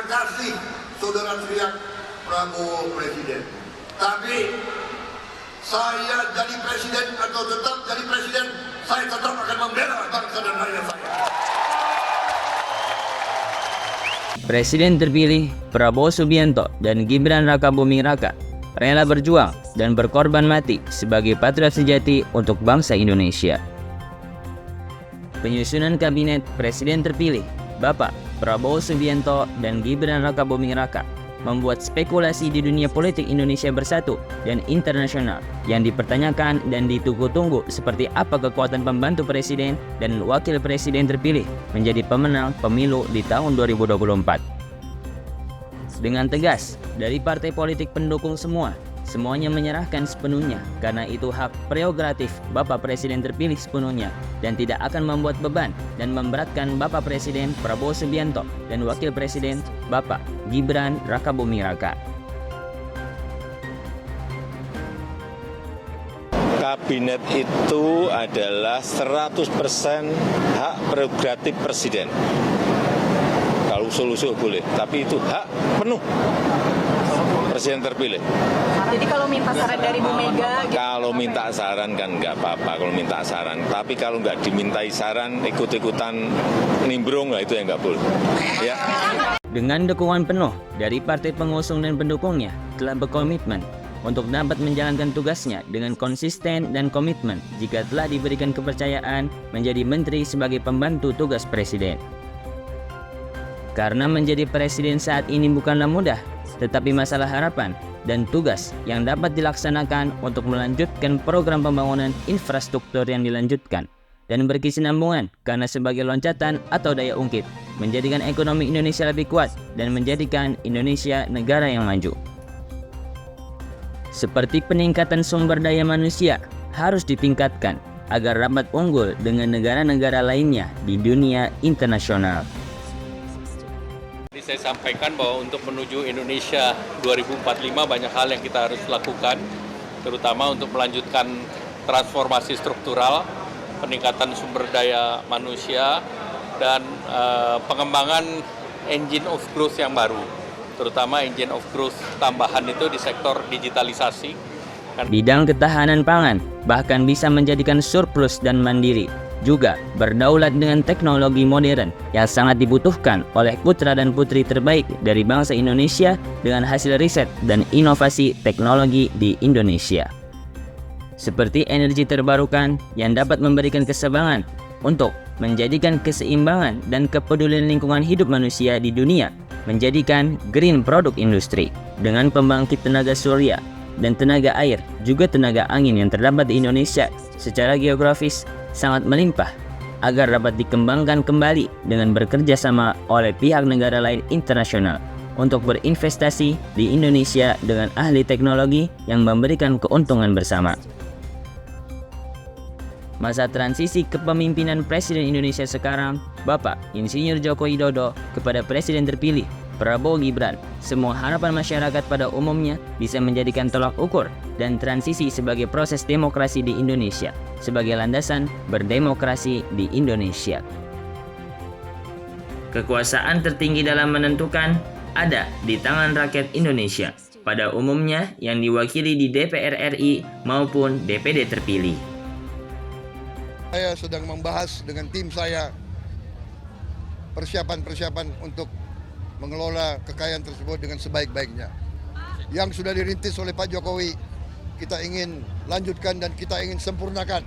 akan kasih saudara teriak Prabowo presiden. Tapi saya jadi presiden atau tetap jadi presiden, saya tetap akan membela bangsa dan rakyat saya. Presiden terpilih Prabowo Subianto dan Gibran Rakabuming Raka rela berjuang dan berkorban mati sebagai patriot sejati untuk bangsa Indonesia. Penyusunan kabinet presiden terpilih Bapak Prabowo Subianto dan Gibran Rakabuming Raka membuat spekulasi di dunia politik Indonesia bersatu dan internasional yang dipertanyakan dan ditunggu-tunggu seperti apa kekuatan pembantu presiden dan wakil presiden terpilih menjadi pemenang pemilu di tahun 2024. Dengan tegas, dari partai politik pendukung semuanya menyerahkan sepenuhnya karena itu hak prerogatif Bapak Presiden terpilih sepenuhnya dan tidak akan membuat beban dan memberatkan Bapak Presiden Prabowo Subianto dan Wakil Presiden Bapak Gibran Rakabuming Raka. Kabinet itu adalah 100% hak prerogatif Presiden. Kalau usul-usul boleh, tapi itu hak penuh Presiden terpilih. Jadi kalau minta saran dari Bu Mega gitu, kalau minta saran kan nggak apa-apa kalau minta saran, tapi kalau nggak dimintai saran ikut-ikutan nimbrung, lah itu yang nggak boleh ya. Dengan dukungan penuh dari partai pengusung dan pendukungnya telah berkomitmen untuk dapat menjalankan tugasnya dengan konsisten dan komitmen jika telah diberikan kepercayaan menjadi menteri sebagai pembantu tugas presiden. Karena menjadi presiden saat ini bukanlah mudah, tetapi masalah harapan dan tugas yang dapat dilaksanakan untuk melanjutkan program pembangunan infrastruktur yang dilanjutkan dan berkesinambungan karena sebagai loncatan atau daya ungkit menjadikan ekonomi Indonesia lebih kuat dan menjadikan Indonesia negara yang maju. Seperti peningkatan sumber daya manusia harus ditingkatkan agar dapat unggul dengan negara-negara lainnya di dunia internasional. Saya sampaikan bahwa untuk menuju Indonesia 2045 banyak hal yang kita harus lakukan, terutama untuk melanjutkan transformasi struktural, peningkatan sumber daya manusia, dan pengembangan engine of growth yang baru, terutama engine of growth tambahan itu di sektor digitalisasi. Bidang ketahanan pangan bahkan bisa menjadikan surplus dan mandiri, juga berdaulat dengan teknologi modern yang sangat dibutuhkan oleh putra dan putri terbaik dari bangsa Indonesia dengan hasil riset dan inovasi teknologi di Indonesia. Seperti energi terbarukan yang dapat memberikan keseimbangan untuk menjadikan keseimbangan dan kepedulian lingkungan hidup manusia di dunia, menjadikan green product industri dengan pembangkit tenaga surya dan tenaga air, juga tenaga angin yang terdapat di Indonesia secara geografis sangat melimpah agar dapat dikembangkan kembali dengan bekerja sama oleh pihak negara lain internasional untuk berinvestasi di Indonesia dengan ahli teknologi yang memberikan keuntungan bersama. Masa transisi kepemimpinan Presiden Indonesia sekarang, Bapak Insinyur Joko Widodo kepada Presiden terpilih Prabowo Gibran, semua harapan masyarakat pada umumnya bisa menjadikan tolak ukur dan transisi sebagai proses demokrasi di Indonesia, sebagai landasan berdemokrasi di Indonesia. Kekuasaan tertinggi dalam menentukan ada di tangan rakyat Indonesia, pada umumnya yang diwakili di DPR RI maupun DPD terpilih. Saya sedang membahas dengan tim saya persiapan untuk mengelola kekayaan tersebut dengan sebaik-baiknya. Yang sudah dirintis oleh Pak Jokowi, kita ingin lanjutkan dan kita ingin sempurnakan.